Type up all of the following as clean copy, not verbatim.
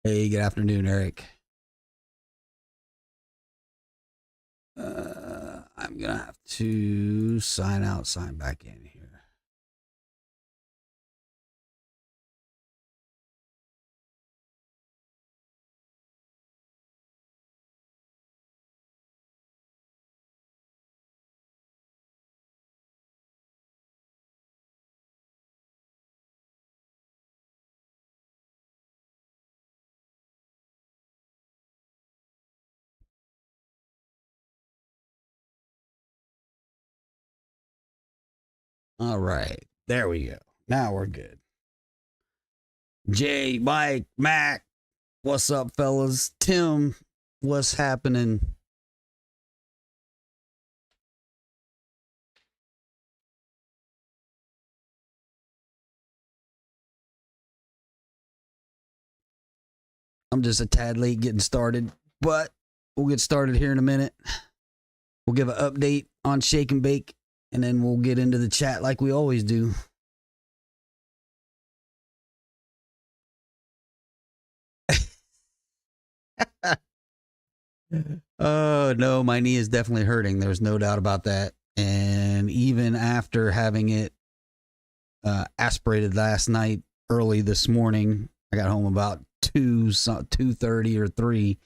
Hey, good afternoon, Eric. I'm gonna have to sign out, sign back in here. All right, there we go. Now we're good. Jay, Mike, Mac, what's up, fellas? Tim, what's happening? I'm just a tad late getting started, but we'll get started here in a minute. We'll give an update on Shake and Bake, and then we'll get into the chat like we always do. Oh, no, my knee is definitely hurting. There's no doubt about that. And even after having it aspirated last night, early this morning, I got home about 2:30 or 3.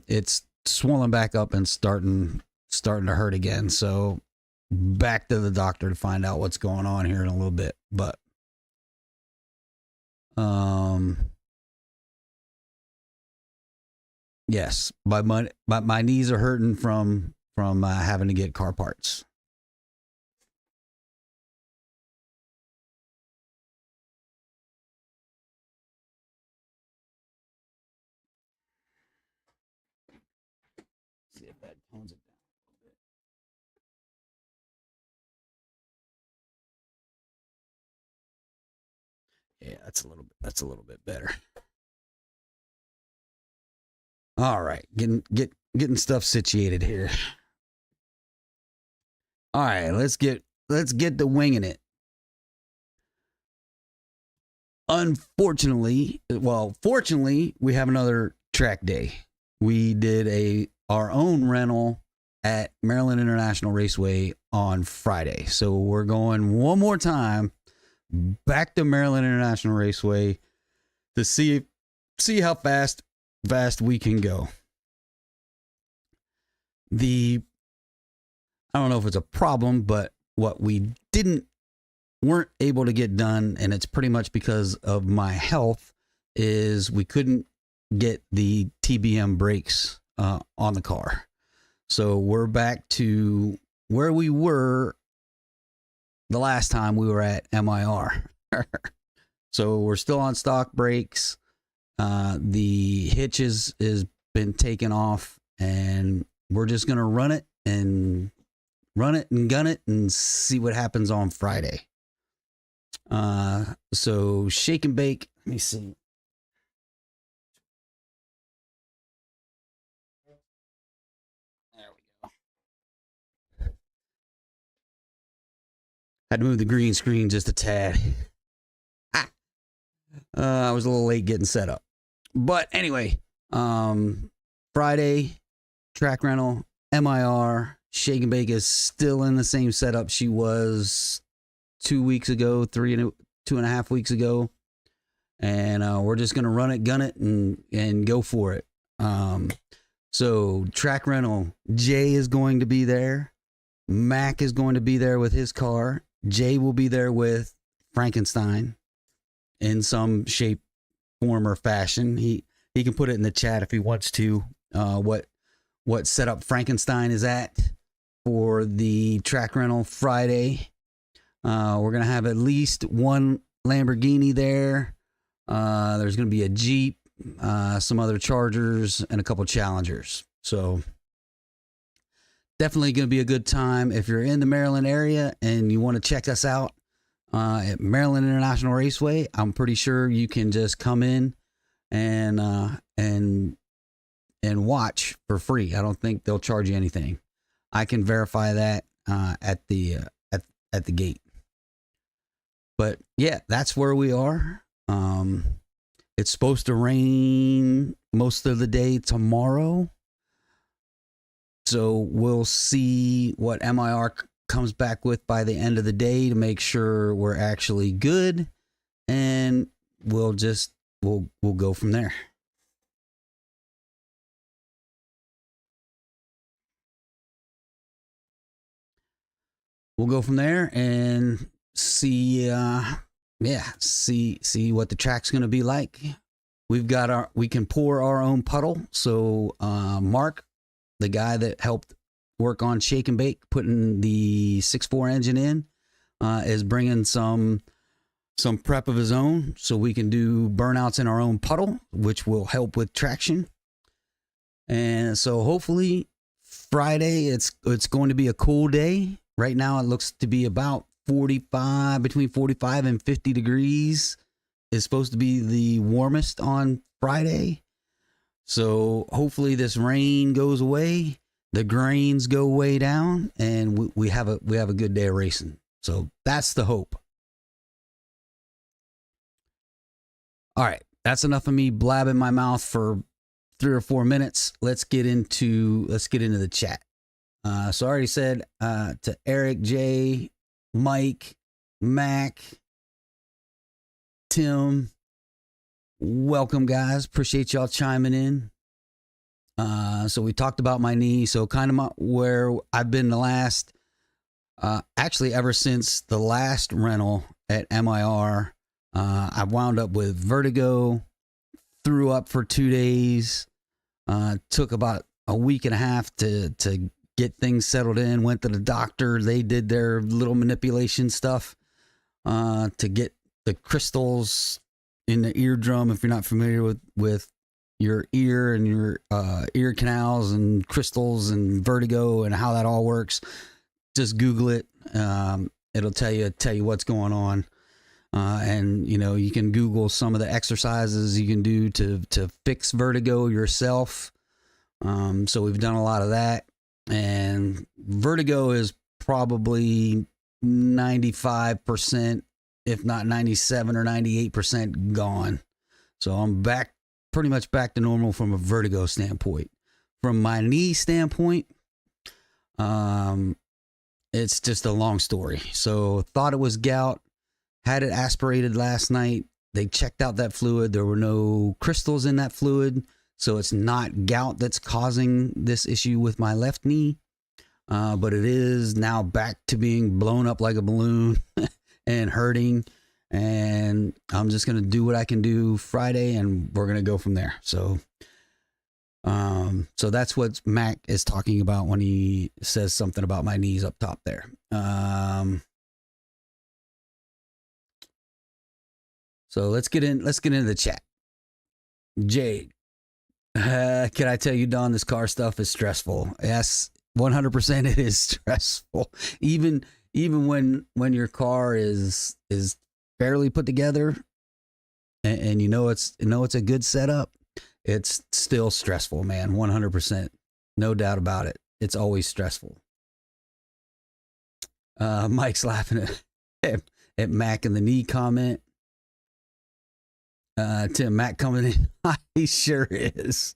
It's swollen back up and starting to hurt again. So back to the doctor to find out what's going on here in a little bit. But yes, my knees are hurting from having to get car parts. See if that tones it down a little bit. Yeah, that's a little bit better. All right, getting stuff situated here. All right, let's get to winging it. Unfortunately, fortunately, we have another track day. We did our own rental at Maryland International Raceway on Friday. So we're going one more time back to Maryland International Raceway to see how fast we can go. I don't know if it's a problem, but what we weren't able to get done, and it's pretty much because of my health, is we couldn't get the TBM brakes on the car. So we're back to where we were the last time we were at MIR. So we're still on stock brakes. The hitch is been taken off, and we're just gonna run it and gun it and see what happens on Friday. So Shake and Bake. Let me see. There we go. Had to move the green screen just a tad. I was a little late getting set up, but anyway, Friday track rental, MIR. Shake and Bake is still in the same setup she was 2 weeks ago, 2.5 weeks ago, and we're just gonna run it, gun it, and go for it. So track rental, Jay is going to be there. Mac is going to be there with his car. Jay will be there with Frankenstein in some shape, form, or fashion. He can put it in the chat if he wants to. What setup Frankenstein is at for the track rental Friday. We're gonna have at least one Lamborghini there. There's gonna be a Jeep, some other Chargers, and a couple Challengers. So definitely gonna be a good time. If you're in the Maryland area and you want to check us out at Maryland International Raceway, I'm pretty sure you can just come in and watch for free. I don't think they'll charge you anything. I can verify that at the gate. But yeah, that's where we are. It's supposed to rain most of the day tomorrow. So we'll see what MIR comes back with by the end of the day to make sure we're actually good. And we'll go from there. We'll go from there and see see what the track's going to be like. We can pour our own puddle. So Mark, the guy that helped work on Shake and Bake, putting the 6.4 engine in, is bringing some prep of his own, so we can do burnouts in our own puddle, which will help with traction. And so hopefully Friday, it's going to be a cool day. Right now it looks to be about 45, between 45 and 50 degrees is supposed to be the warmest on Friday. So hopefully this rain goes away, the grains go way down, and we have a good day of racing. So that's the hope. All right, that's enough of me blabbing my mouth for 3 or 4 minutes. Let's get into the chat. So I already said to Eric, Jay, Mike, Mac, Tim, welcome guys. Appreciate y'all chiming in. So we talked about my knee. So kind of where I've been the last, actually ever since the last rental at MIR. I wound up with vertigo, threw up for 2 days, took about a week and a half to get things settled in, went to the doctor. They did their little manipulation stuff to get the crystals in the eardrum. If you're not familiar with your ear and your ear canals and crystals and vertigo and how that all works, just Google it. It'll tell you what's going on. And you can Google some of the exercises you can do to fix vertigo yourself. So we've done a lot of that, and vertigo is probably 95%, if not 97 or 98% gone. So I'm pretty much back to normal from a vertigo standpoint. From my knee standpoint, it's just a long story. So thought it was gout. Had it aspirated last night. They checked out that fluid. There were no crystals in that fluid. So it's not gout that's causing this issue with my left knee. But it is now back to being blown up like a balloon and hurting. And I'm just going to do what I can do Friday, and we're going to go from there. So that's what Mac is talking about when he says something about my knees up top there. So let's get into the chat. Jade, can I tell you, Don, this car stuff is stressful. Yes, 100% it is stressful. Even when your car is fairly put together and it's a good setup, it's still stressful, man. 100%. No doubt about it. It's always stressful. Mike's laughing at Mac in the knee comment. Tim, Mac coming in. He sure is.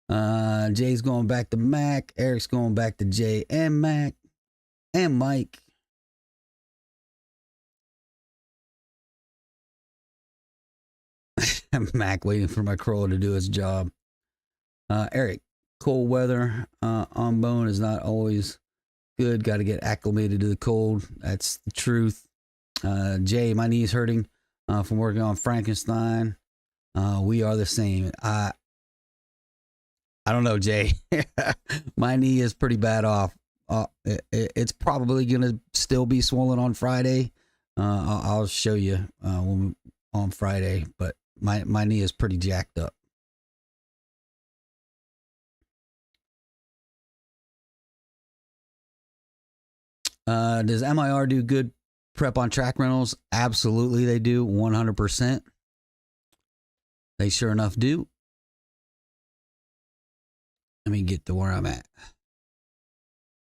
Jay's going back to Mac. Eric's going back to Jay and Mac and Mike. Mac waiting for my crawler to do his job. Eric, cold weather on bone is not always good. Got to get acclimated to the cold. That's the truth. Jay, my knee's hurting from working on Frankenstein. We are the same. I don't know, Jay. My knee is pretty bad off. It's probably gonna still be swollen on Friday. I'll show you on Friday, but my knee is pretty jacked up. Does MIR do good prep on track rentals? Absolutely, they do. 100%. They sure enough do. Let me get to where I'm at.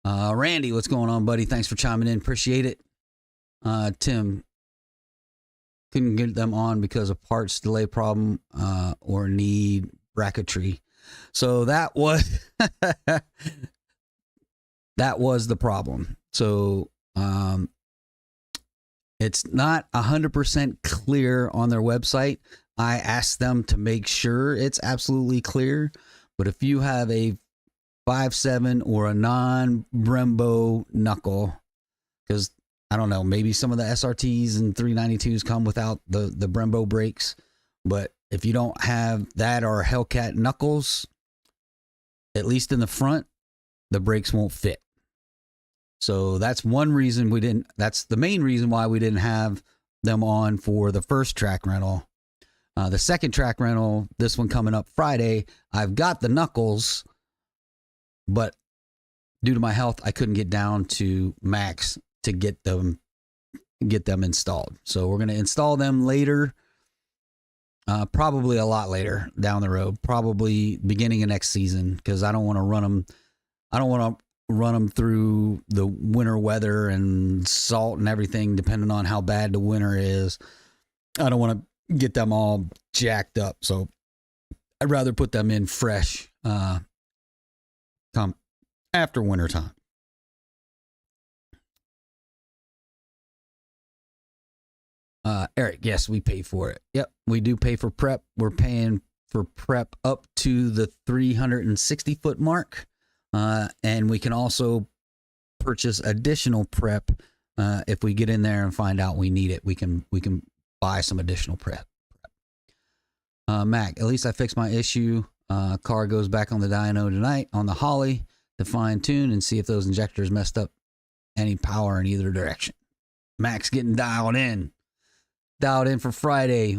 Randy, what's going on, buddy? Thanks for chiming in. Appreciate it. Tim, couldn't get them on because of parts delay problem or need bracketry. So that was that was the problem. So it's not 100% clear on their website. I asked them to make sure it's absolutely clear. But if you have a 5.7 or a non-Brembo knuckle, because I don't know, maybe some of the SRTs and 392s come without the Brembo brakes. But if you don't have that or Hellcat knuckles, at least in the front, the brakes won't fit. So that's one reason we didn't, that's the main reason why we didn't have them on for the first track rental. The second track rental, this one coming up Friday, I've got the knuckles, but due to my health, I couldn't get down to max to get them installed. So we're going to install them later, probably a lot later down the road, probably beginning of next season, because I don't want to run them. I don't want to run them through the winter weather and salt and everything, depending on how bad the winter is. I don't want to get them all jacked up. So I'd rather put them in fresh come after winter time. Eric, yes, we pay for it. Yep, we do pay for prep. We're paying for prep up to the 360-foot mark. And we can also purchase additional prep if we get in there and find out we need it. We can buy some additional prep. Mac, at least I fixed my issue. Car goes back on the dyno tonight on the Holly to fine tune and see if those injectors messed up any power in either direction. Mac's getting dialed in for Friday.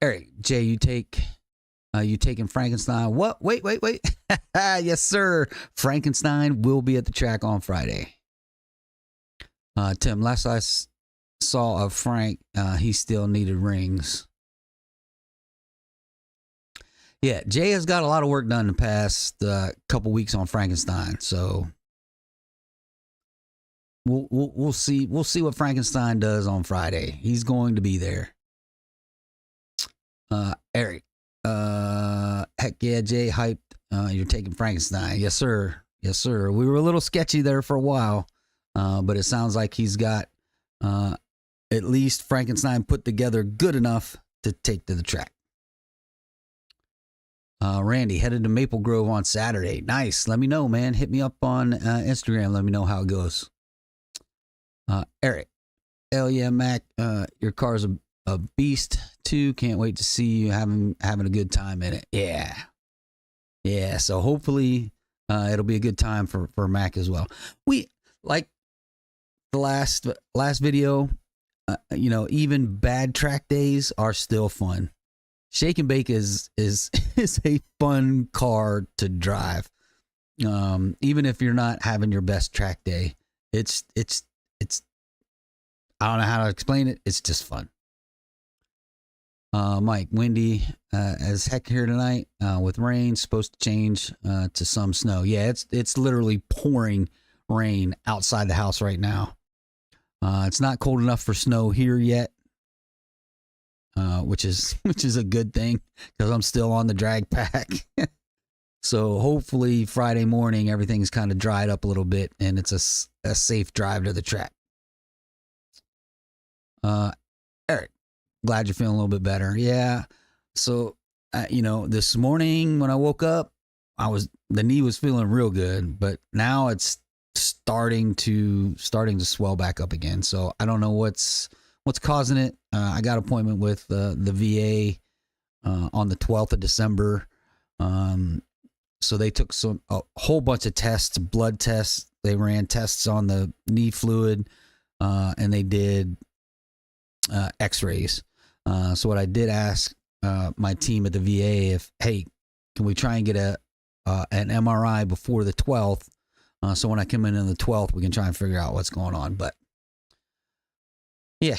Eric, Jay, you taking Frankenstein? What? Wait. Yes, sir. Frankenstein will be at the track on Friday. Tim, last I saw of Frank, he still needed rings. Yeah, Jay has got a lot of work done in the past couple weeks on Frankenstein, so we'll see what Frankenstein does on Friday. He's going to be there. Eric, heck yeah, Jay, hyped. You're taking Frankenstein. Yes, sir. Yes, sir. We were a little sketchy there for a while, but it sounds like he's got at least Frankenstein put together good enough to take to the track. Randy, headed to Maple Grove on Saturday. Nice. Let me know, man. Hit me up on Instagram. Let me know how it goes. Eric, hell yeah, Mac. Your car's a beast too. Can't wait to see you having a good time in it. Yeah. So hopefully it'll be a good time for Mac as well. We like the last video. Even bad track days are still fun. Shake and Bake is a fun car to drive. Even if you're not having your best track day, it's I don't know how to explain it. It's just fun. Mike, windy as heck here tonight with rain, supposed to change to some snow. Yeah, it's literally pouring rain outside the house right now. It's not cold enough for snow here yet, which is a good thing because I'm still on the drag pack. So hopefully Friday morning everything's kind of dried up a little bit and it's a safe drive to the track. Eric, glad you're feeling a little bit better. Yeah. So this morning when I woke up, the knee was feeling real good, but now it's starting to swell back up again. So I don't know what's causing it. I got an appointment with the VA on the 12th of December. So they took a whole bunch of tests, blood tests. They ran tests on the knee fluid, and they did x-rays. So what I did ask my team at the VA can we try and get an MRI before the 12th? So when I come in on the 12th, we can try and figure out what's going on. But yeah,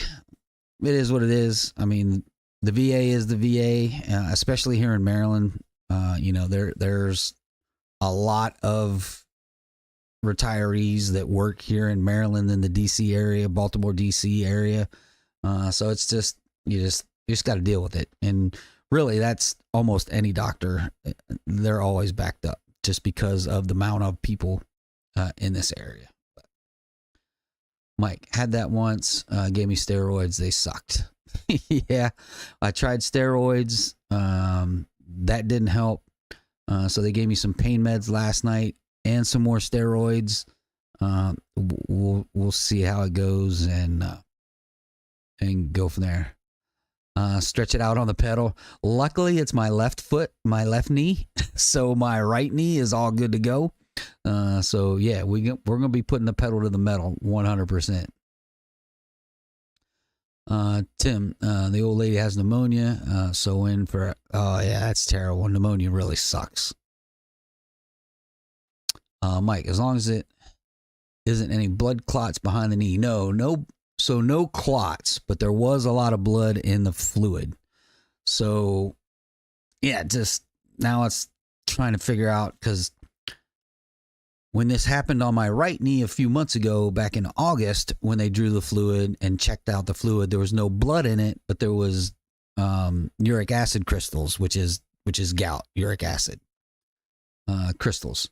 it is what it is. I mean, the VA is the VA, especially here in Maryland. There's a lot of retirees that work here in Maryland in the DC area, Baltimore, DC area. So it's just you just got to deal with it. And really, that's almost any doctor. They're always backed up just because of the amount of people in this area. But Mike had that once. Gave me steroids. They sucked. Yeah, I tried steroids. That didn't help. So they gave me some pain meds last night and some more steroids. We'll see how it goes and go from there. Stretch it out on the pedal. Luckily, it's my left foot, my left knee, so my right knee is all good to go. So yeah, we're gonna be putting the pedal to the metal, 100%. Tim, the old lady has pneumonia. So in for oh yeah, that's terrible. Pneumonia really sucks. Mike, as long as it isn't any blood clots behind the knee. No. So no clots, but there was a lot of blood in the fluid. So yeah, just now it's trying to figure out, because when this happened on my right knee a few months ago, back in August, when they drew the fluid and checked out the fluid, there was no blood in it, but there was uric acid crystals, which is gout, uric acid crystals.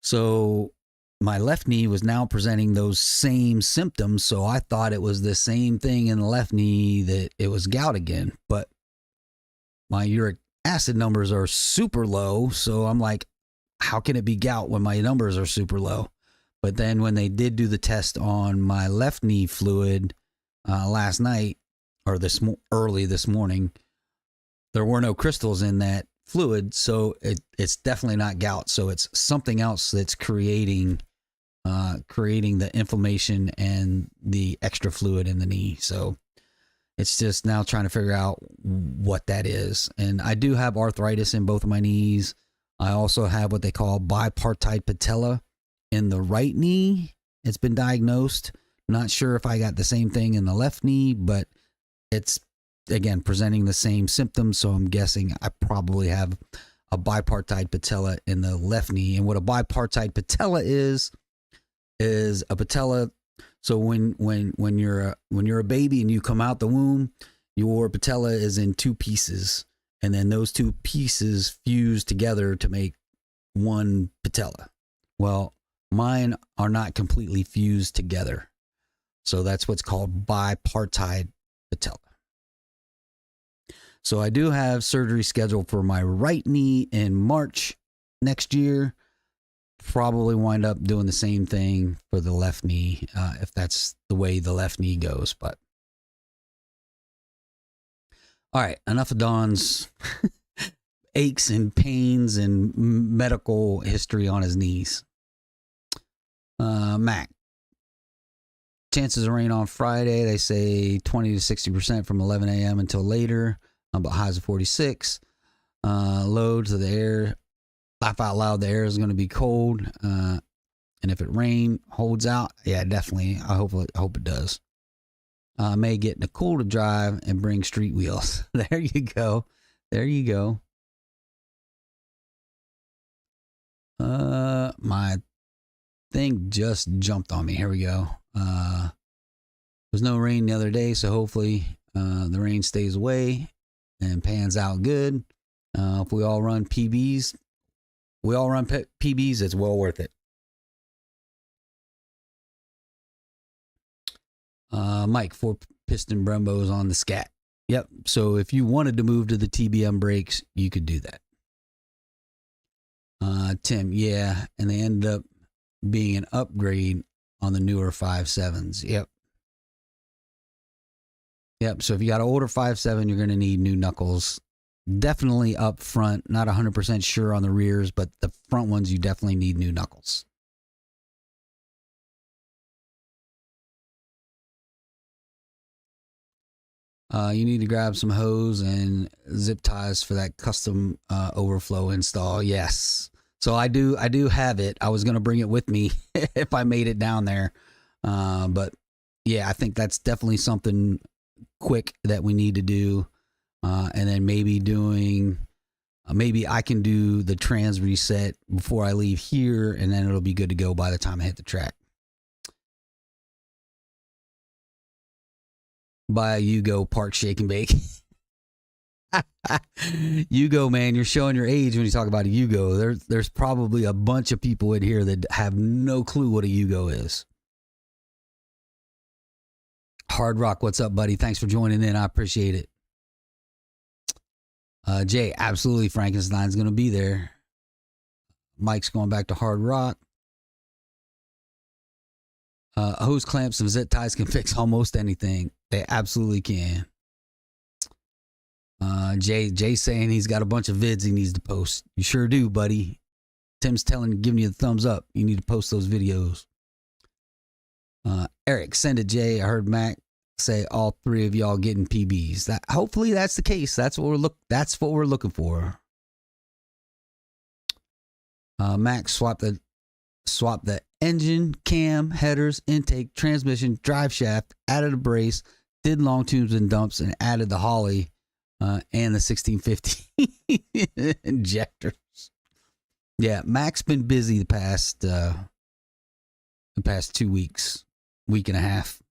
So my left knee was now presenting those same symptoms, so I thought it was the same thing in the left knee, that it was gout again. But my uric acid numbers are super low, so I'm like, how can it be gout when my numbers are super low? But then when they did do the test on my left knee fluid last night, or early this morning, there were no crystals in that fluid, so it's definitely not gout. So it's something else that's creating the inflammation and the extra fluid in the knee. So it's just now trying to figure out what that is. And I do have arthritis in both of my knees. I also have what they call bipartite patella in the right knee. It's been diagnosed. Not sure if I got the same thing in the left knee, but it's, again, presenting the same symptoms. So I'm guessing I probably have a bipartite patella in the left knee. And what a bipartite patella is a patella. So when you're a baby and you come out the womb, your patella is in two pieces, and then those two pieces fuse together to make one patella. Well, mine are not completely fused together, so that's what's called bipartite patella. So I do have surgery scheduled for my right knee in March next year. Probably wind up doing the same thing for the left knee, if that's the way the left knee goes. But all right, enough of Don's aches and pains and medical history on his knees. Mac, chances of rain on Friday, they say 20 to 60% from 11 a.m. until later, but highs of 46. Low to the air. Laugh out loud, the air is going to be cold. And if it holds out, yeah, definitely. I hope it does. May get Nicole to drive and bring street wheels. There you go. My thing just jumped on me. Here we go. There was no rain the other day, so hopefully the rain stays away and pans out good. If we all run PBs, it's well worth it. Mike, 4-piston Brembos on the Scat. Yep. So if you wanted to move to the TBM brakes, you could do that. Tim, yeah, and they ended up being an upgrade on the newer 5.7s. Yep. So if you got an older 5.7, you're going to need new knuckles. Definitely up front. Not 100% sure on the rears, but the front ones, you definitely need new knuckles. You need to grab some hose and zip ties for that custom overflow install. Yes. So I do have it. I was going to bring it with me if I made it down there. But yeah, I think that's definitely something quick that we need to do. And then maybe I can do the trans reset before I leave here, and then it'll be good to go by the time I hit the track. Buy a Yugo, park, shake and bake. Yugo, man, you're showing your age when you talk about a Yugo. There's probably a bunch of people in here that have no clue what a Yugo is. Hard Rock, what's up, buddy? Thanks for joining in. I appreciate it. Jay, absolutely, Frankenstein's going to be there. Mike's going back to Hard Rock. Hose clamps and zip ties can fix almost anything. They absolutely can. Jay saying he's got a bunch of vids he needs to post. You sure do, buddy. Tim's giving you the thumbs up. You need to post those videos. Eric, send it, Jay. I heard Mac say all three of y'all getting PBs. Hopefully that's the case. That's what we're looking for. Mac swap the engine, cam, headers, intake, transmission, drive shaft, added a brace, did long tubes and dumps, and added the Holly and the 1650 injectors. Yeah, Mac's been busy the past 2 weeks, week and a half.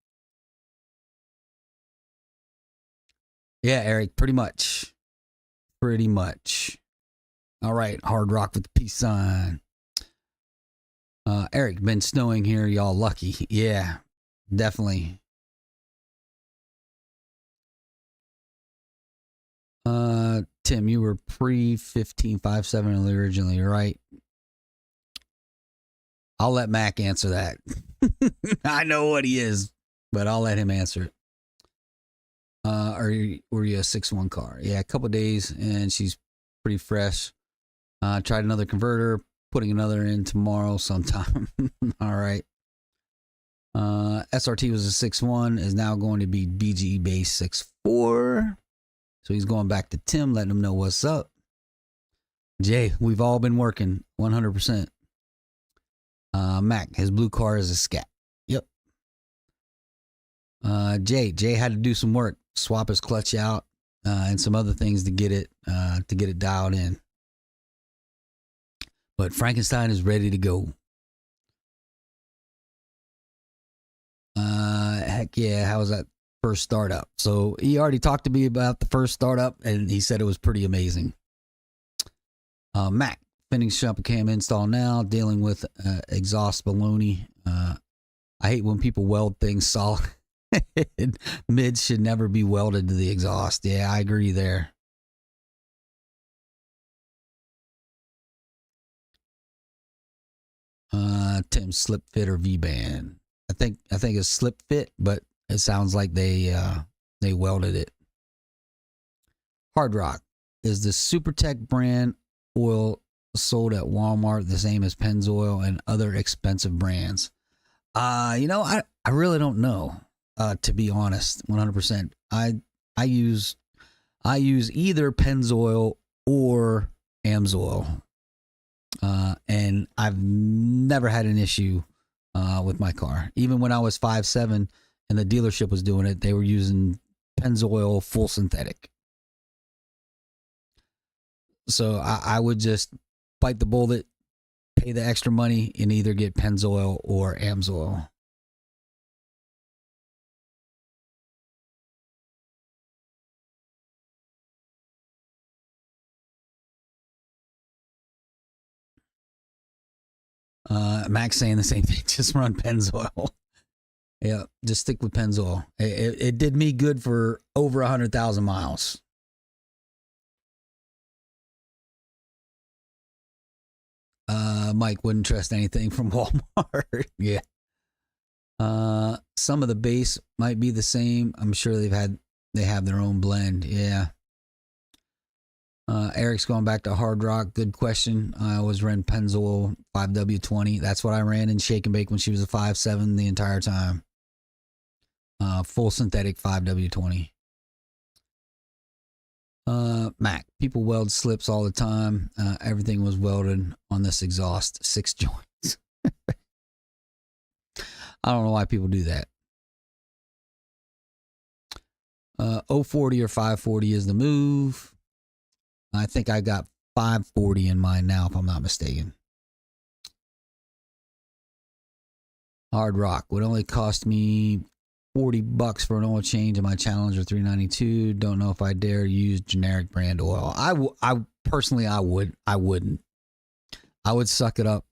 Yeah, Eric, pretty much. All right, Hard Rock with the peace sign. Eric, been snowing here, y'all lucky. Yeah, definitely. Tim, you were pre-15.57 originally, right? I'll let Mac answer that. I know what he is, but I'll let him answer it. Were you a 6.1 car? Yeah, a couple of days, and she's pretty fresh. Tried another converter, putting another in tomorrow sometime. All right. SRT was a 6.1, is now going to be BGE base 6.4. So he's going back to Tim, letting him know what's up. Jay, we've all been working 100%. Mac, his blue car is a scat. Yep. Jay had to do some work, swap his clutch out, and some other things to get it dialed in. But Frankenstein is ready to go. Heck yeah, how was that first startup? So he already talked to me about the first startup, and he said it was pretty amazing. Mac, finishing up a cam install now, dealing with exhaust baloney. I hate when people weld things solid. Mids should never be welded to the exhaust. Yeah, I agree there. Tim, slip fit or V-band? I think it's slip fit, but it sounds like they welded it. Hard Rock, is the SuperTech brand oil sold at Walmart the same as Pennzoil and other expensive brands? I really don't know. To be honest, 100%. I use either Pennzoil or Amsoil. And I've never had an issue with my car. Even when I was 5'7" and the dealership was doing it, they were using Pennzoil full synthetic. So I would just bite the bullet, pay the extra money, and either get Pennzoil or Amsoil. Max saying the same thing. Just run Pennzoil. Yeah, just stick with Pennzoil. It did me good for over 100,000 miles. Mike wouldn't trust anything from Walmart. Yeah. Some of the base might be the same. I'm sure they have their own blend. Yeah. Eric's going back to Hard Rock. Good question. I always ran Pennzoil 5W20. That's what I ran in Shake and Bake when she was a 5'7" the entire time. Full synthetic 5W20. Mac, people weld slips all the time. Everything was welded on this exhaust, 6 joints. I don't know why people do that. 040 or 540 is the move. I think I got 540 in mine now, if I'm not mistaken. Hard Rock would only cost me $40 for an oil change in my Challenger 392. Don't know if I dare use generic brand oil. I personally, I wouldn't. I would suck it up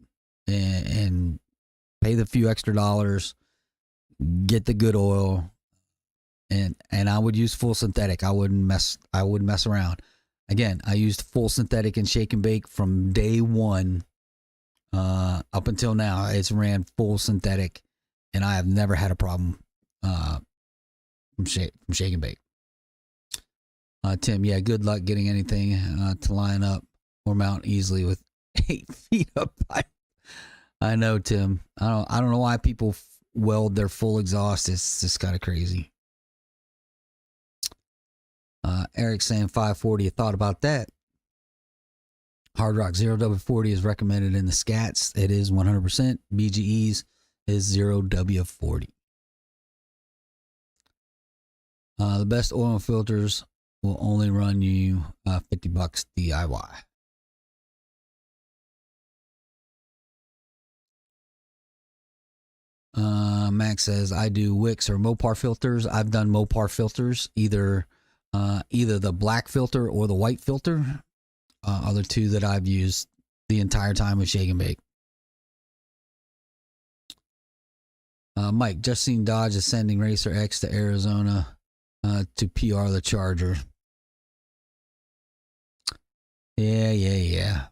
and pay the few extra dollars, get the good oil, and I would use full synthetic. I wouldn't mess around. Again, I used full synthetic and shake and bake from day one up until now. It's ran full synthetic, and I have never had a problem from shake and bake. Tim, yeah, good luck getting anything to line up or mount easily with 8 feet of pipe. I know, Tim. I don't know why people weld their full exhaust. It's just kind of crazy. Eric saying 540. You thought about that? Hard Rock 0W40 is recommended in the scats. It is 100%. BGE's is 0W40. The best oil filters will only run you $50 DIY. Max says, I do Wix or Mopar filters. I've done Mopar filters, either the black filter or the white filter are the two that I've used the entire time with Shake and Bake. Mike, just seen Dodge is sending Racer X to Arizona to PR the Charger. Yeah. yeah.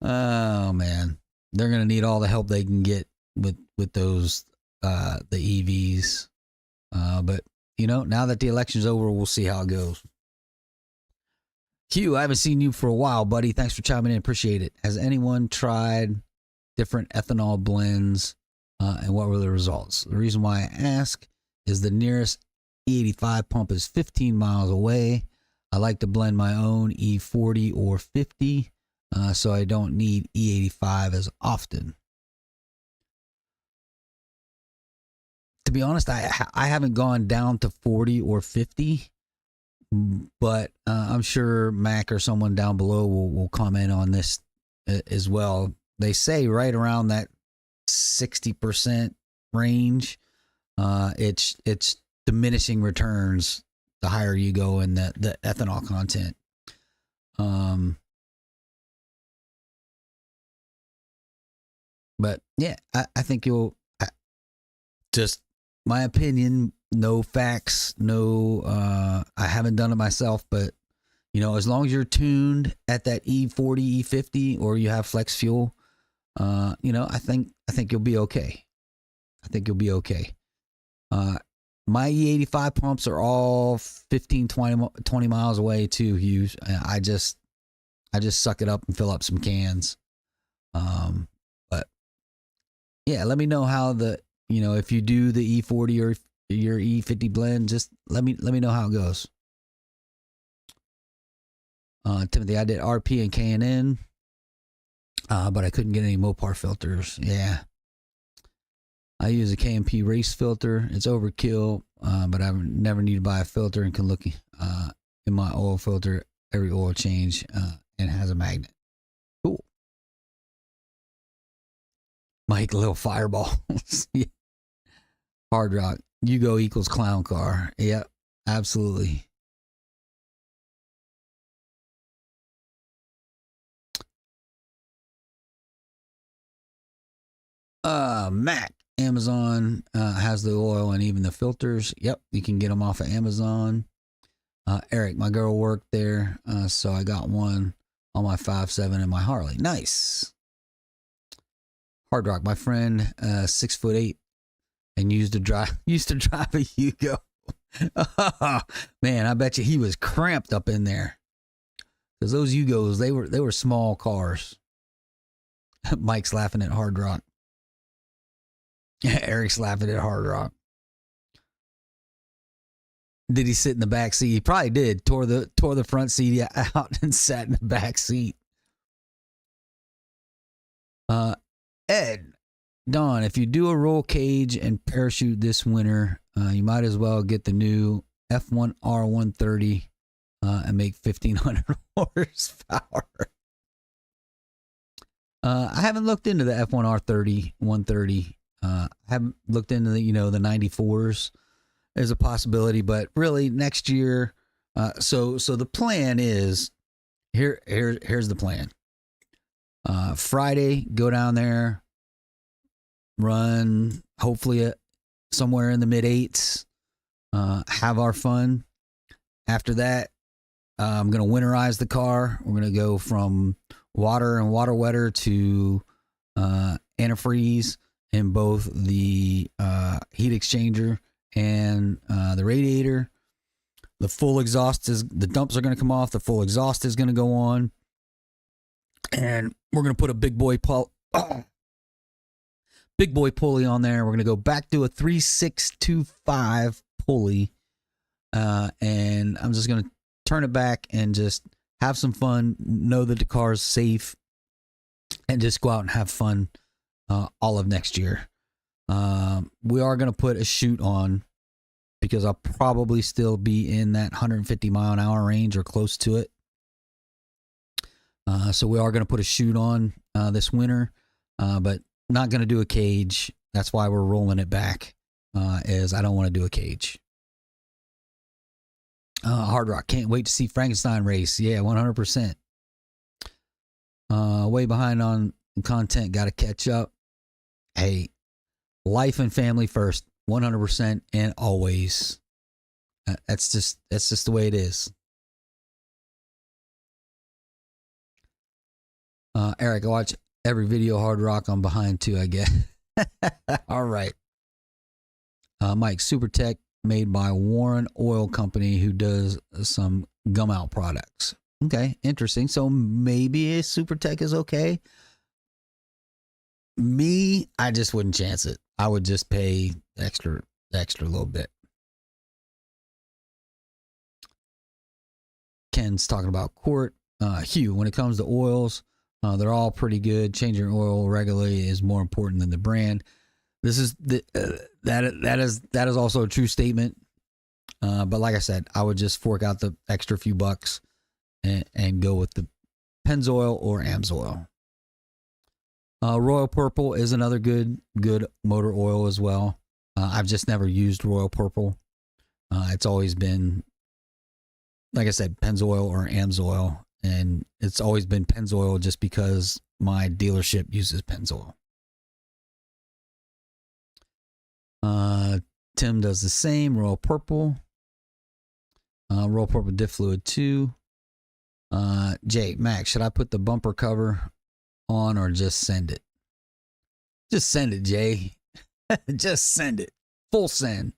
Oh man, they're gonna need all the help they can get with those the EVs. But you know, now that the election's over, we'll see how it goes. Q, I haven't seen you for a while, buddy. Thanks for chiming in. Appreciate it. Has anyone tried different ethanol blends, and what were the results? The reason why I ask is the nearest E85 pump is 15 miles away. I like to blend my own E40 or 50, so I don't need E85 as often. To be honest, I haven't gone down to 40 or 50, but I'm sure Mac or someone down below will comment on this as well. They say right around that 60% range. It's diminishing returns the higher you go in the ethanol content. But yeah, I think you'll just my opinion, no facts, no, I haven't done it myself, but you know, as long as you're tuned at that E40, E50, or you have flex fuel, you know, I think you'll be okay. I think you'll be okay. My E85 pumps are all 15, 20 miles away too, Hugh. I just suck it up and fill up some cans. But yeah, let me know how you know, if you do the E40 or your E50 blend, just let me know how it goes. Timothy, I did RP and K&N, but I couldn't get any Mopar filters. Yeah. I use a KMP race filter. It's overkill, but I've never need to buy a filter and can look in my oil filter every oil change and has a magnet. Cool. Mike, little fireballs. Yeah. Hard Rock. Yugo equals clown car. Yep, absolutely. Mac. Amazon has the oil and even the filters. Yep, you can get them off of Amazon. Eric, my girl worked there, so I got one on my 5.7 and my Harley. Nice. Hard Rock, my friend, 6'8", and used to drive a Yugo. Man, I bet you he was cramped up in there, because those Yugos, they were small cars. Mike's laughing at Hard Rock. Eric's laughing at Hard Rock. Did he sit in the back seat? He probably did. Tore the front seat out and sat in the back seat. Ed, Don, if you do a roll cage and parachute this winter, you might as well get the new F1R130 and make 1,500 horsepower. I haven't looked into the F1R30 130. I haven't looked into the the 94s as a possibility, but really next year. So the plan is here's the plan. Friday, go down there, run hopefully somewhere in the mid 8s. Have our fun. After that, I'm gonna winterize the car. We're gonna go from water and water wetter to antifreeze in both the heat exchanger and the radiator. The full exhaust the dumps are going to come off. The full exhaust is going to go on. And we're going to put a big boy pulley on there. We're going to go back to a 3625 pulley. And I'm just going to turn it back and just have some fun, know that the car is safe, and just go out and have fun all of next year. We are going to put a chute on because I'll probably still be in that 150 mile an hour range or close to it. So we are going to put a chute on this winter, but not going to do a cage. That's why we're rolling it back, is I don't want to do a cage. Hard Rock, can't wait to see Frankenstein race. Yeah, 100%. Way behind on content, got to catch up. Hey, life and family first, 100% and always. That's just the way it is. Eric, I watch every video Hard Rock. I'm behind too, I guess. All right. Mike, Super Tech made by Warren Oil Company, who does some gum out products. Okay, interesting. So maybe a Super Tech is okay. Me, I just wouldn't chance it. I would just pay extra little bit. Ken's talking about Quart. Hugh, when it comes to oils, they're all pretty good. Changing oil regularly is more important than the brand. This is that is also a true statement. But like I said, I would just fork out the extra few bucks and go with the Pennzoil or Amsoil. Royal Purple is another good motor oil as well. I've just never used Royal Purple. It's always been, like I said, Pennzoil or Amsoil, and it's always been Pennzoil just because my dealership uses Pennzoil. Tim does the same. Royal Purple. Royal Purple diff fluid too. Jay, Max, should I put the bumper cover on or just send it? Just send it, Jay. Just send it. Full send.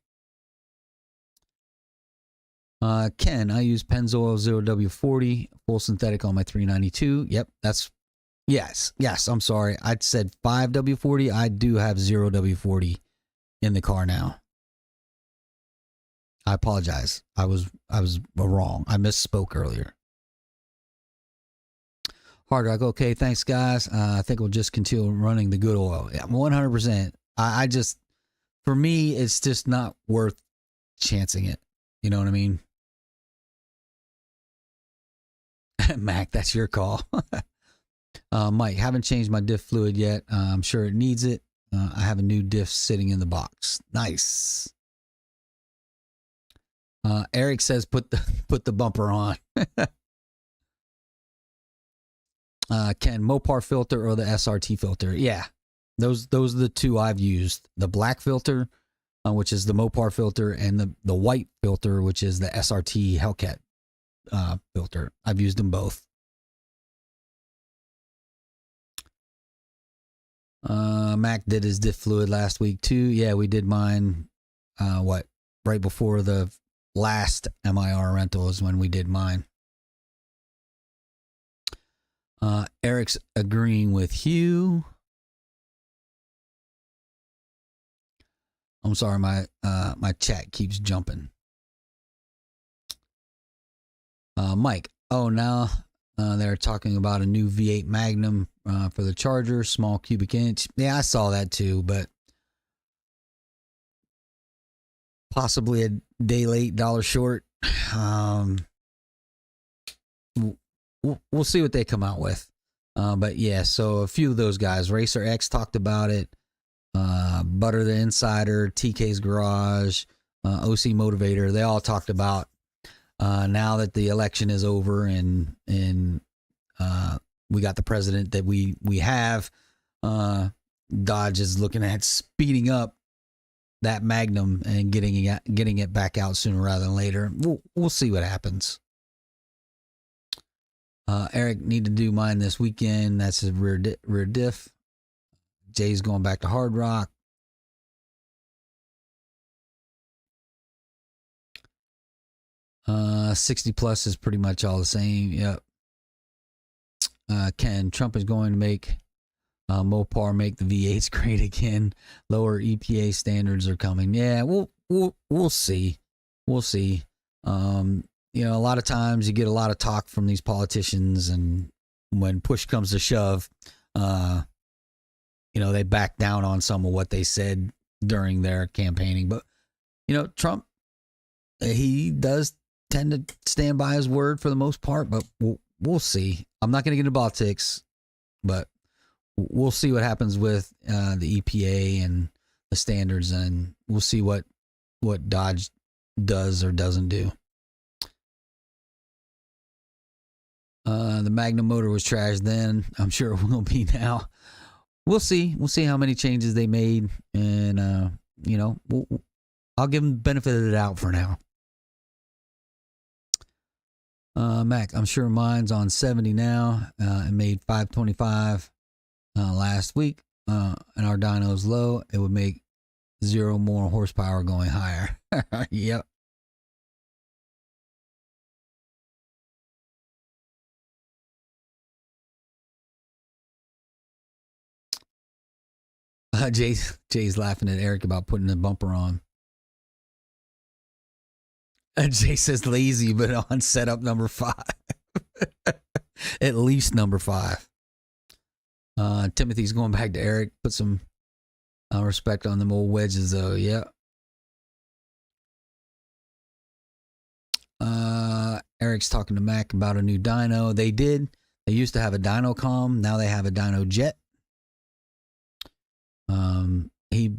Ken, I use Pennzoil 0W40 full synthetic on my 392. Yep, that's yes. I'm sorry. I said 5W40. I do have 0W40 in the car now. I apologize. I was wrong. I misspoke earlier. Hard Rock, okay, thanks guys. I think we'll just continue running the good oil. Yeah, 100%. I just, for me, it's just not worth chancing it. You know what I mean? Mac, that's your call. Mike, haven't changed my diff fluid yet. I'm sure it needs it. I have a new diff sitting in the box. Nice. Eric says put the bumper on. Ken, Mopar filter or the SRT filter? Yeah, those are the two I've used. The black filter, which is the Mopar filter, and the white filter, which is the SRT Hellcat filter. I've used them both. Mac did his diff fluid last week too. Yeah, we did mine. Right before the last MIR rental is when we did mine. Eric's agreeing with Hugh. I'm sorry, my chat keeps jumping. Mike, now they're talking about a new V8 Magnum for the Charger, small cubic inch. Yeah, I saw that too, but possibly a day late, dollar short. We'll see what they come out with. But yeah, so a few of those guys, Racer X talked about it. Butter the Insider, TK's Garage, OC Motivator, they all talked about now that the election is over and we got the president that we have, Dodge is looking at speeding up that Magnum and getting it back out sooner rather than later. We'll see what happens. Eric, need to do mine this weekend. That's his rear diff. Jay's going back to Hard Rock. Uh, 60 plus is pretty much all the same. Yep. Ken, Trump is going to make Mopar make the V8s great again. Lower EPA standards are coming. Yeah, we'll see. We'll see. You know, a lot of times you get a lot of talk from these politicians, and when push comes to shove, you know, they back down on some of what they said during their campaigning. But, you know, Trump, he does tend to stand by his word for the most part, but we'll see. I'm not going to get into politics, but we'll see what happens with the EPA and the standards, and we'll see what Dodge does or doesn't do. The Magnum motor was trashed then. I'm sure it will be now. We'll see. We'll see how many changes they made, and you know, I'll give them the benefit of the doubt for now. Mac, I'm sure mine's on 70 now. It made 525 last week, and our dyno's low. It would make 0 more horsepower going higher. Yep. Jay's laughing at Eric about putting the bumper on. Jay says lazy, but on setup number 5. At least number 5. Timothy's going back to Eric. Put some respect on them old wedges, though. Yeah. Eric's talking to Mac about a new dyno. They did. They used to have a Dynocom. Now they have a Dyno Jet. He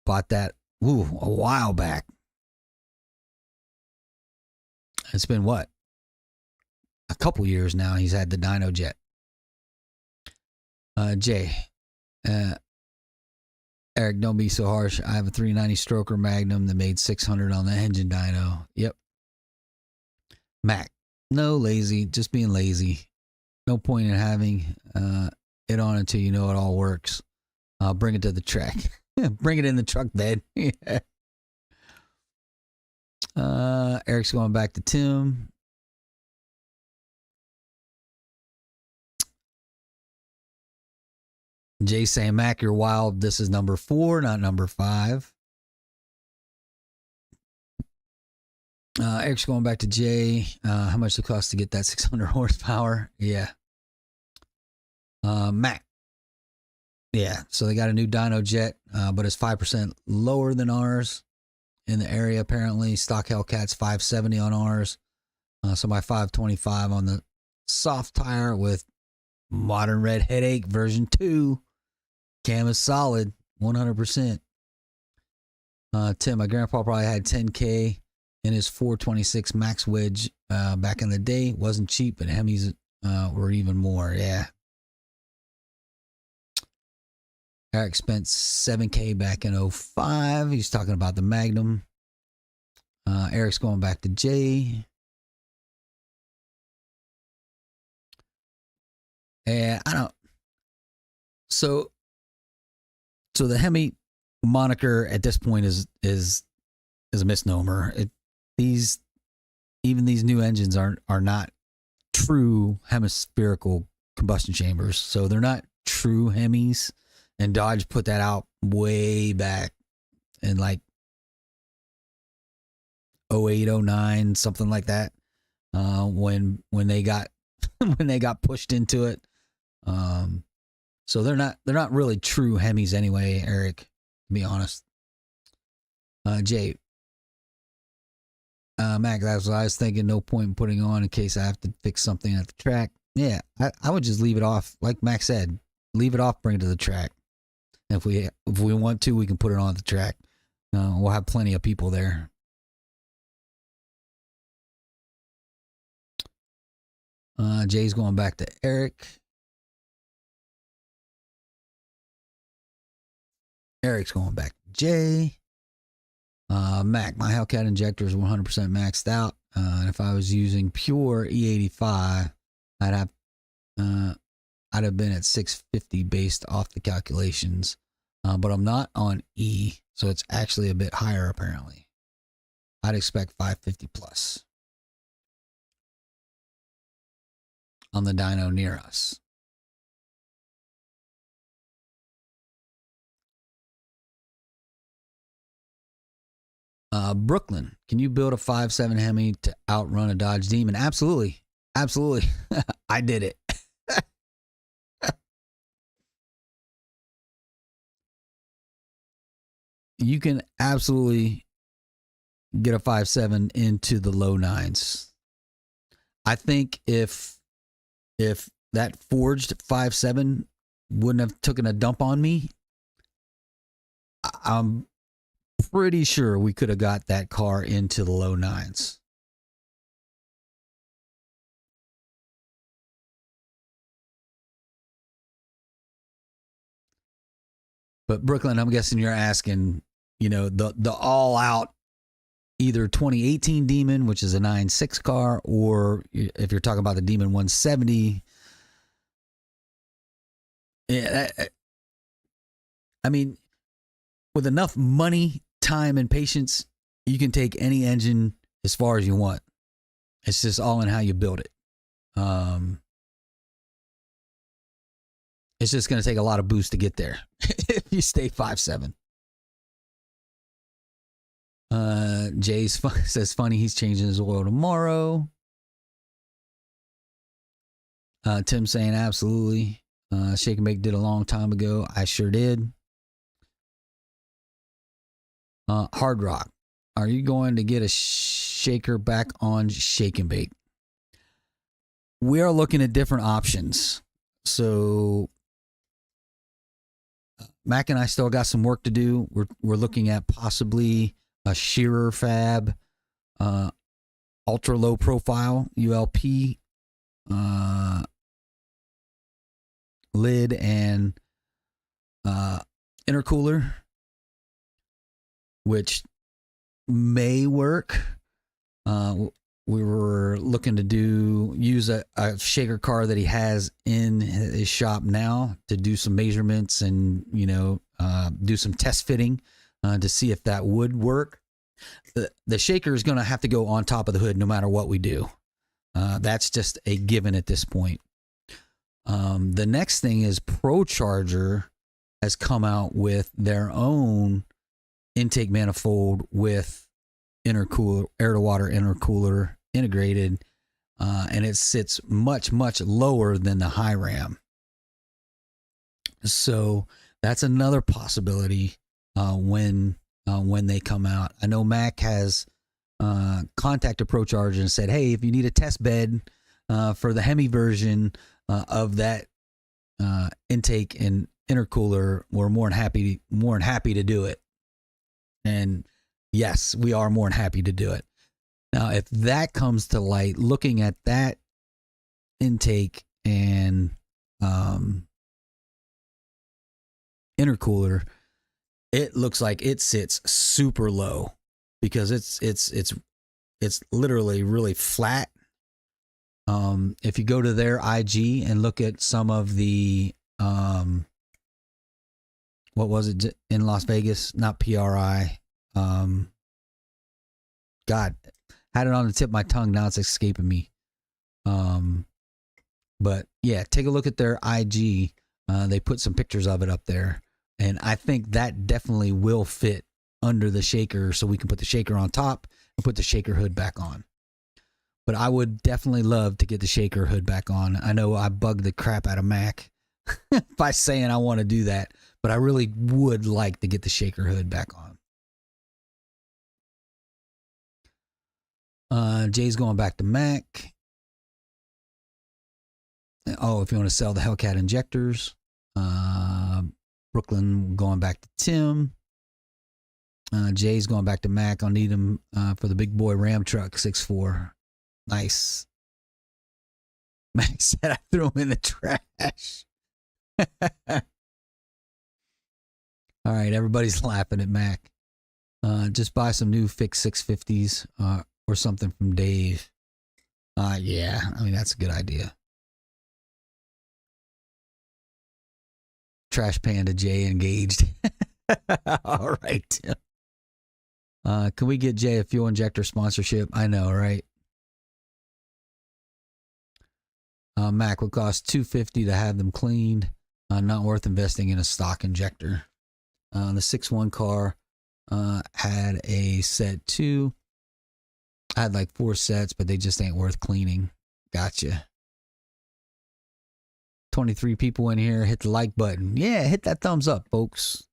bought that a while back. It's been what? A couple years now he's had the Dyno Jet. Jay. Eric, don't be so harsh. I have a 390 stroker Magnum that made 600 on the engine dyno. Yep. Mac. No, lazy. Just being lazy. No point in having it on until you know it all works. Bring it to the track. Bring it in the truck bed. Yeah. Eric's going back to Tim. Jay saying, Mac, you're wild. This is number 4, not number 5. Eric's going back to Jay. How much it costs to get that 600 horsepower? Yeah. Mac. Yeah, so they got a new dyno jet, but it's 5% lower than ours in the area, apparently. Stock Hellcat's 570 on ours. So my 525 on the soft tire with Modern Red Headache version 2. Cam is solid, 100%. Tim, my grandpa probably had 10K in his 426 Max Wedge back in the day. Wasn't cheap, but Hemis were even more, yeah. Eric spent 7K back in 05. He's talking about the Magnum. Eric's going back to Jay. And I don't. So the Hemi moniker at this point is a misnomer. These new engines are not true hemispherical combustion chambers. So they're not true Hemis. And Dodge put that out way back in like 08, 09, something like that. When they got when they got pushed into it. So they're not really true Hemis anyway, Eric, to be honest. Jay. Mac, that's what I was thinking. No point in putting on in case I have to fix something at the track. Yeah, I would just leave it off. Like Max said, leave it off, bring it to the track. If we want to, we can put it on the track. We'll have plenty of people there. Jay's going back to Eric. Eric's going back to Jay. Mac, my Hellcat injector is 100% maxed out. And if I was using pure E85, I'd have been at 650 based off the calculations. But I'm not on E, so it's actually a bit higher apparently. I'd expect 550 plus on the dyno near us. Brooklyn, can you build a 5.7 Hemi to outrun a Dodge Demon? Absolutely. Absolutely. I did it. You can absolutely get a 5.7 into the low nines. I think if that forged 5.7 wouldn't have taken a dump on me, I'm pretty sure we could have got that car into the low nines. But Brooklyn, I'm guessing you're asking, the all out either 2018 Demon, which is a 9.6 car, or if you're talking about the Demon 170. Yeah, I mean, with enough money, time, and patience, you can take any engine as far as you want. It's just all in how you build it. It's just going to take a lot of boost to get there if you stay 5.7. Jay says funny he's changing his oil tomorrow. Tim saying absolutely. Shake and Bake did a long time ago. I sure did. Hard Rock, are you going to get a shaker back on Shake and Bake? We are looking at different options. So Mac and I still got some work to do. We're looking at possibly a shearer fab, ultra low profile ULP, lid and intercooler, which may work. We were looking to use a shaker car that he has in his shop now to do some measurements and, do some test fitting to see if that would work. The shaker is going to have to go on top of the hood no matter what we do. That's just a given at this point. The next thing is ProCharger has come out with their own intake manifold with intercooler, air to water intercooler integrated, and it sits much lower than the high ram. So that's another possibility when they come out. I know Mac has contacted ProCharger and said, hey, if you need a test bed for the Hemi version of that intake and intercooler, we're more than happy to do it. And yes, we are more than happy to do it. Now, if that comes to light, looking at that intake and intercooler, it looks like it sits super low because it's literally really flat. If you go to their IG and look at some of the what was it in Las Vegas? Not PRI. God, had it on the tip of my tongue. Now it's escaping me. But yeah, take a look at their IG. They put some pictures of it up there, and I think that definitely will fit under the shaker, so we can put the shaker on top and put the shaker hood back on. But I would definitely love to get the shaker hood back on. I know I bugged the crap out of Mac by saying I want to do that, but I really would like to get the shaker hood back on. Jay's going back to Mac. Oh, if you want to sell the Hellcat injectors, Brooklyn going back to Tim. Jay's going back to Mac. I'll need him for the big boy Ram truck 6'4". Nice. Mac said I threw him in the trash. All right, everybody's laughing at Mac. Just buy some new fixed 650s or something from Dave. Yeah, I mean, that's a good idea. Trash Panda Jay engaged. All right, Tim. Can we get Jay a fuel injector sponsorship? I know, right? Mac would cost $250 to have them cleaned. Not worth investing in a stock injector. The 6.1 car had a set 2. I had like 4 sets, but they just ain't worth cleaning. Gotcha. 23 people in here. Hit the like button. Yeah, hit that thumbs up, folks.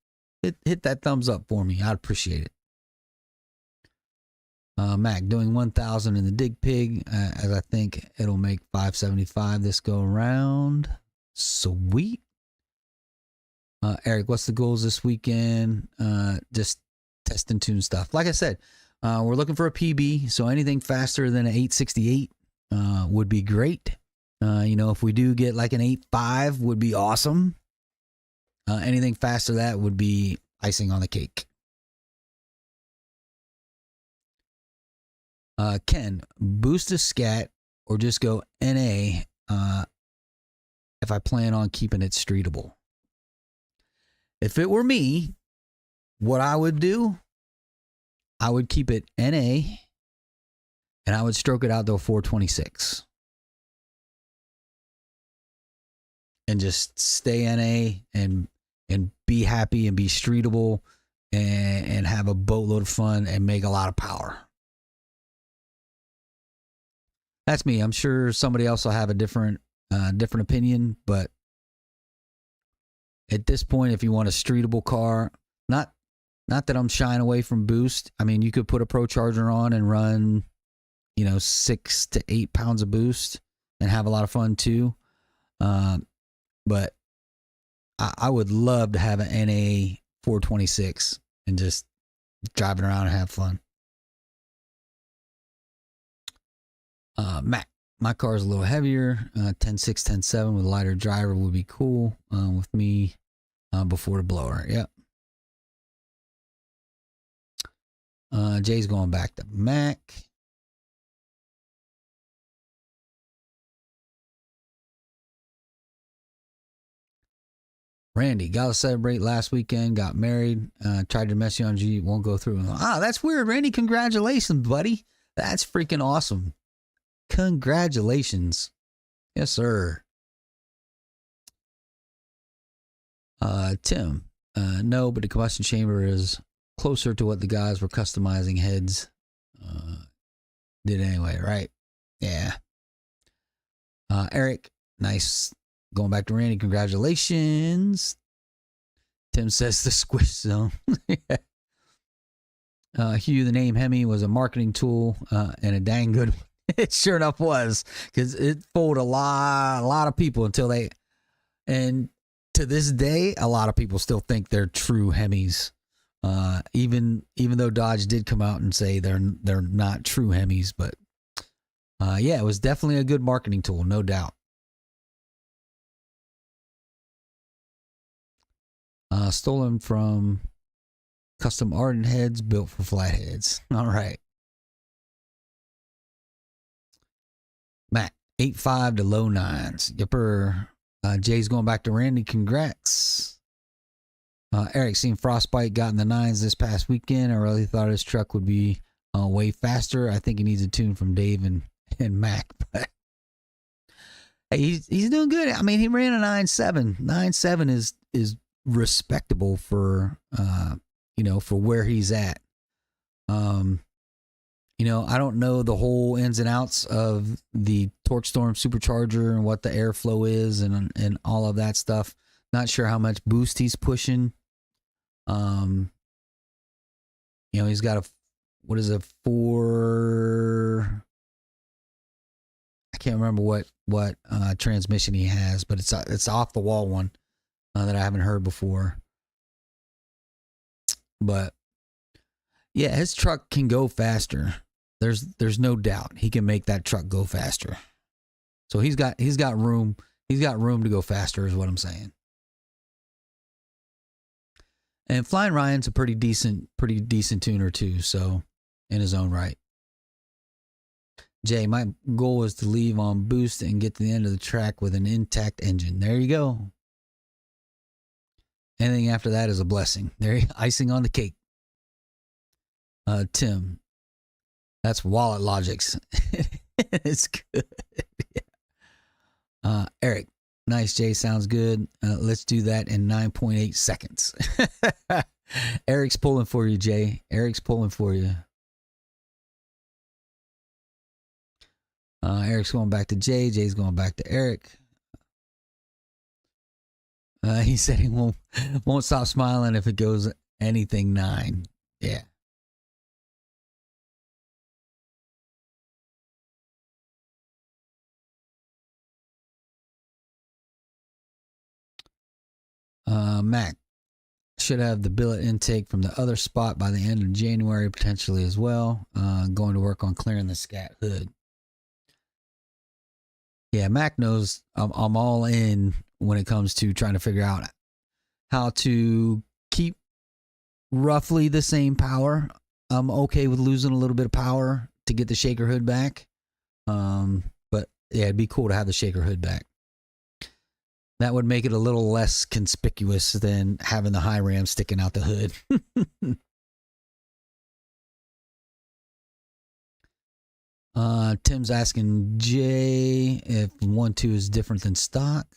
Hit that thumbs up for me. I'd appreciate it. Mac doing 1,000 in the Dig Pig, as I think it'll make 575 this go around. Sweet. Eric, what's the goals this weekend? Just test and tune stuff. Like I said, we're looking for a PB, so anything faster than an 868 would be great. If we do get like an 8.5 would be awesome. Anything faster than that would be icing on the cake. Ken, boost a scat or just go NA if I plan on keeping it streetable. If it were me, what I would do, I would keep it NA and I would stroke it out to a 426. And just stay NA and be happy and be streetable and have a boatload of fun and make a lot of power. That's me. I'm sure somebody else will have a different opinion, but at this point, if you want a streetable car, not that I'm shying away from boost. I mean, you could put a Pro Charger on and run, 6 to 8 pounds of boost and have a lot of fun too. But I would love to have an NA 426 and just driving around and have fun. Mac, my car is a little heavier. 10.6, 10.7 with a lighter driver would be cool with me before the blower. Yep. Jay's going back to Mac. Randy, got to celebrate last weekend, got married, tried to mess you on G, won't go through. That's weird, Randy. Congratulations, buddy. That's freaking awesome. Congratulations. Yes, sir. Tim, no, but the combustion chamber is closer to what the guys were customizing heads did anyway, right? Yeah. Eric, nice. Going back to Randy, congratulations. Tim says the squish zone. Hugh, the name Hemi was a marketing tool and a dang good one. It sure enough was, because it fooled a lot of people until they, and to this day, a lot of people still think they're true Hemis. Even though Dodge did come out and say they're not true Hemis, but yeah, it was definitely a good marketing tool, no doubt. Stolen from custom Ardent heads built for flatheads. All right. Matt, 8.5 to low 9s. Yipper. Jay's going back to Randy. Congrats. Eric, seen Frostbite got in the 9s this past weekend. I really thought his truck would be way faster. I think he needs a tune from Dave and Mac. But hey, he's doing good. I mean, he ran a 9.7. 9.7 is respectable for for where he's at. I don't know the whole ins and outs of the Torque Storm supercharger and what the airflow is and all of that stuff. Not sure how much boost he's pushing. He's got I can't remember what transmission he has, but it's off the wall one that I haven't heard before. But yeah, his truck can go faster. There's no doubt he can make that truck go faster. So he's got room. He's got room to go faster, is what I'm saying. And Flying Ryan's a pretty decent tuner too. So in his own right. Jay, my goal is to leave on boost and get to the end of the track with an intact engine. There you go. Anything after that is a blessing. There, icing on the cake. Tim, that's wallet logics. It's good. Yeah. Eric, nice, Jay, sounds good. Let's do that in 9.8 seconds. Eric's pulling for you, Jay. Eric's pulling for you. Eric's going back to Jay. Jay's going back to Eric. He said he won't stop smiling if it goes anything 9. Yeah. Mac should have the billet intake from the other spot by the end of January, potentially as well. Going to work on clearing the scat hood. Yeah, Mac knows I'm all in when it comes to trying to figure out how to keep roughly the same power. I'm okay with losing a little bit of power to get the shaker hood back. But yeah, it'd be cool to have the shaker hood back. That would make it a little less conspicuous than having the high ram sticking out the hood. Tim's asking Jay if 1.2 is different than stock.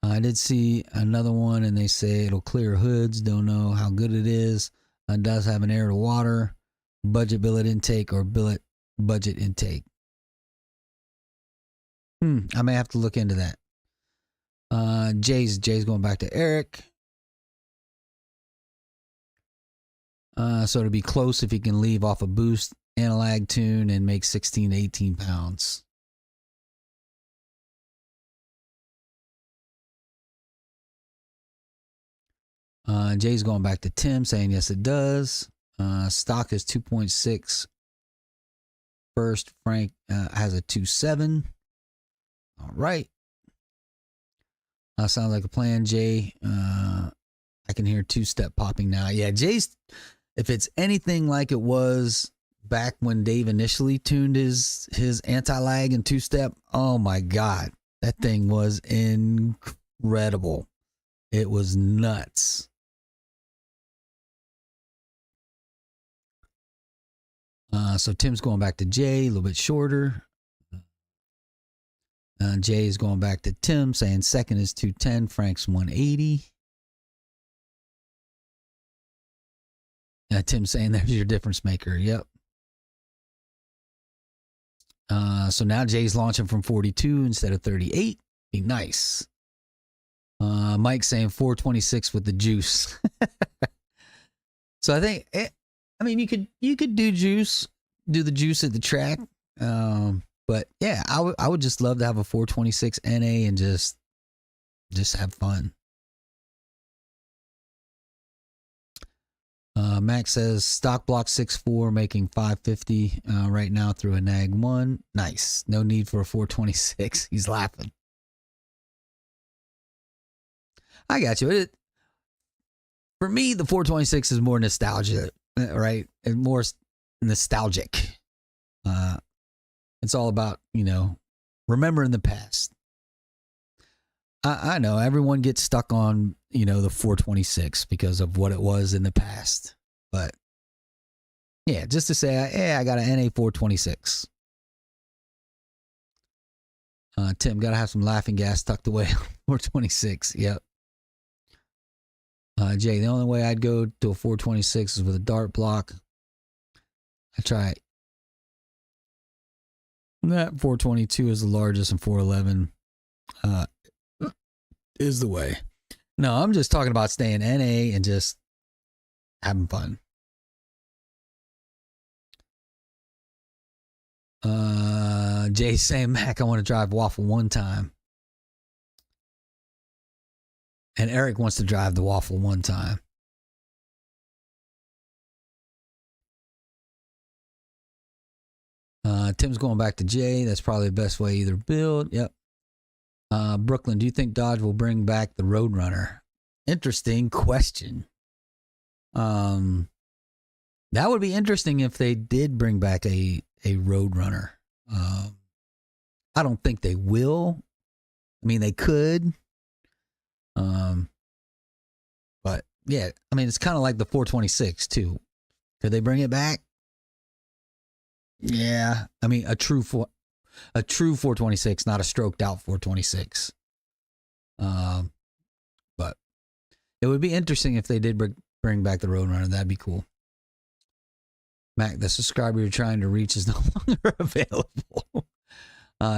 I did see another one and they say it'll clear hoods. Don't know how good it is. It does have an air to water, budget billet intake, or billet budget intake. I may have to look into that. Jay's going back to Eric. So it'll be close if he can leave off a boost and a lag tune and make 16 to 18 pounds. Jay's going back to Tim saying yes it does. Stock is 2.6. First, Frank has a 2.7. All right. Sounds like a plan, Jay. I can hear two-step popping now. Yeah, Jay's, if it's anything like it was back when Dave initially tuned his anti-lag and two-step, oh my God, that thing was incredible. It was nuts. So Tim's going back to Jay, a little bit shorter. Jay is going back to Tim, saying second is 210, Frank's 180. Tim saying there's your difference maker. Yep. So now Jay's launching from 42 instead of 38. Be nice. Mike saying 426 with the juice. So I think, I mean, you could do the juice at the track. But yeah, I would just love to have a 426 NA and just have fun. Max says stock block 6.4 making 550 right now through a nag 1. Nice. No need for a 426. He's laughing. I got you. For me, the 426 is more nostalgia, right? And more nostalgic. It's all about, remembering the past. I know everyone gets stuck on, the 426 because of what it was in the past. But yeah, just to say, hey, I got an NA 426. Tim, got to have some laughing gas tucked away on 426. Yep. Jay, the only way I'd go to a 426 is with a dart block. I try. That 422 is the largest, and 411 is the way. No, I'm just talking about staying NA and just having fun. Jay's saying, Mac, I want to drive Waffle one time. And Eric wants to drive the Waffle one time. Tim's going back to Jay. That's probably the best way either build. Yep. Brooklyn, do you think Dodge will bring back the Roadrunner? Interesting question. That would be interesting if they did bring back a Roadrunner. I don't think they will. I mean, they could. But yeah, I mean, it's kind of like the 426 too. Could they bring it back? Yeah, I mean, a true 426, not a stroked out 426. But it would be interesting if they did bring back the Roadrunner. That'd be cool. Mac, the subscriber you're trying to reach is no longer available.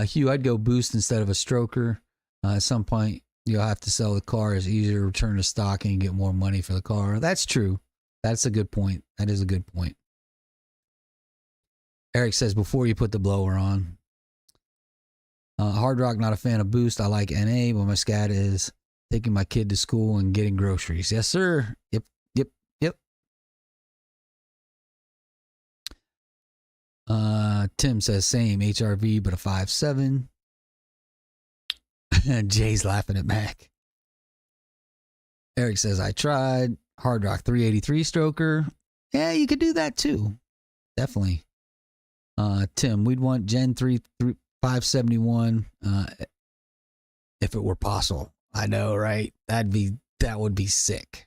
Hugh, I'd go boost instead of a stroker. At some point, you'll have to sell the car. It's easier to return to stock and get more money for the car. That's true. That's a good point. That is a good point. Eric says, before you put the blower on. Hard Rock, not a fan of boost. I like NA, but my scat is taking my kid to school and getting groceries. Yes, sir. Yep. Tim says, same HRV, but a 5.7. Jay's laughing at Mac. Eric says, I tried. Hard Rock 383 stroker. Yeah, you could do that too. Definitely. Tim, we'd want Gen 3 571 if it were possible. I know, right? That would be sick.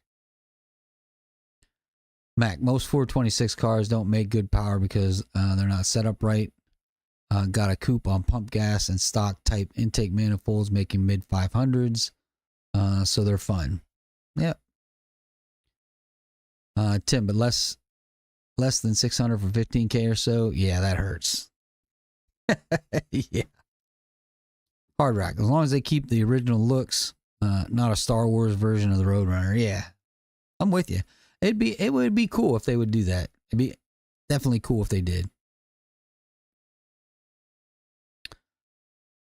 Mac, most 426 cars don't make good power because they're not set up right. Got a coupe on pump gas and stock type intake manifolds making mid 500s. So they're fun. Yep. Tim, but less than 600 for 15K or so. Yeah, that hurts. Yeah. Hard Rock, as long as they keep the original looks, not a Star Wars version of the Roadrunner. Yeah, I'm with you. It would be cool if they would do that. It'd be definitely cool if they did.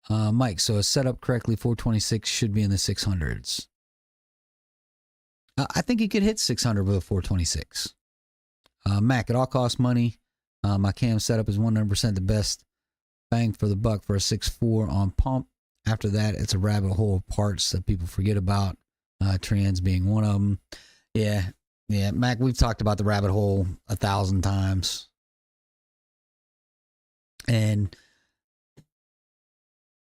Mike, so a set up correctly, 426 should be in the 600s. I think you could hit 600 with a 426. Mac, it all costs money. My cam setup is 100% the best bang for the buck for a 6.4 on pump. After that, it's a rabbit hole of parts that people forget about. Trans being one of them. Yeah, Mac, we've talked about the rabbit hole 1,000 times. And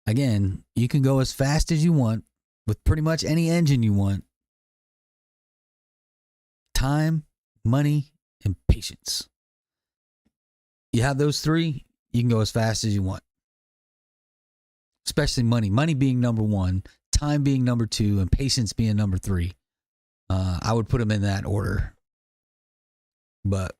again, you can go as fast as you want with pretty much any engine you want. Time, money, and patience. You have those three, you can go as fast as you want. Especially money. Money being number one, time being number two, and patience being number three. I would put them in that order. But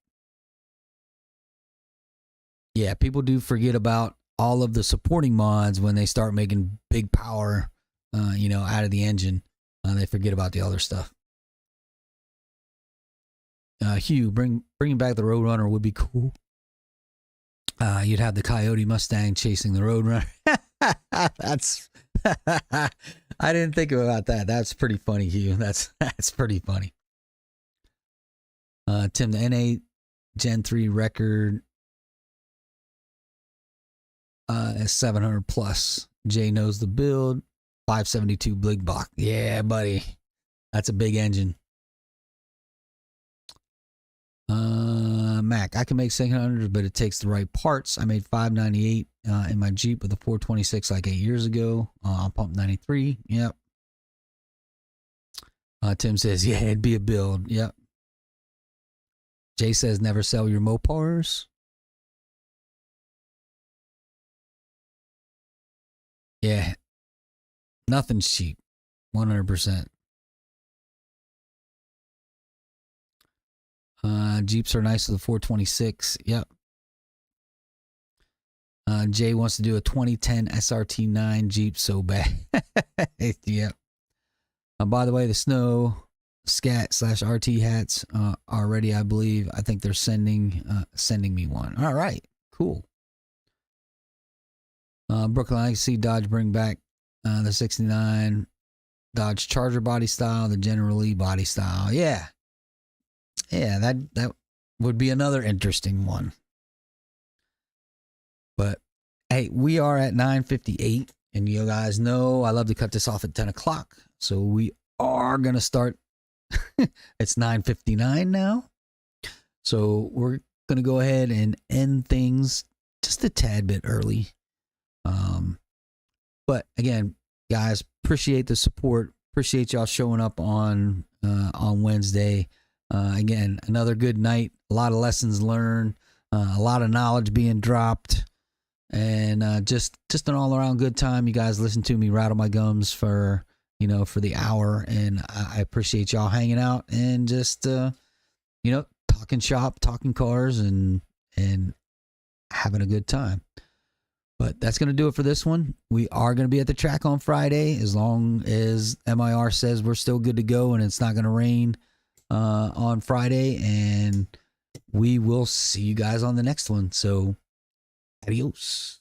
yeah, people do forget about all of the supporting mods when they start making big power, out of the engine. They forget about the other stuff. Hugh, bringing back the Roadrunner would be cool. You'd have the Coyote Mustang chasing the Roadrunner. That's I didn't think about that. That's pretty funny, Hugh. That's pretty funny. Tim, the NA Gen 3 record is 700 plus. Jay knows the build. 572 big block. Yeah, buddy. That's a big engine. Mac, I can make 700, but it takes the right parts. I made 598 in my Jeep with a 426 like 8 years ago on pump 93. Yep. Tim says, yeah, it'd be a build. Yep. Jay says, never sell your Mopars. Yeah. Nothing's cheap. 100%. Jeeps are nice with the 426. Yep. Jay wants to do a 2010 SRT9 Jeep so bad. Yep. By the way, the snow scat / RT hats are ready, I believe. I think they're sending me one. All right. Cool. Brooklyn, I see Dodge bring back the 69 Dodge Charger body style, the General Lee body style. Yeah. Yeah, that would be another interesting one. But hey, we are at 9:58, and you guys know I love to cut this off at 10 o'clock. So we are going to start. It's 9:59 now. So we're going to go ahead and end things just a tad bit early. But again, guys, appreciate the support. Appreciate y'all showing up on Wednesday. Again, another good night. A lot of lessons learned. A lot of knowledge being dropped. And just an all-around good time. You guys listen to me rattle my gums for the hour. And I appreciate y'all hanging out and just, talking shop, talking cars, and having a good time. But that's going to do it for this one. We are going to be at the track on Friday as long as MIR says we're still good to go and it's not going to rain on Friday. And we will see you guys on the next one. So, adios.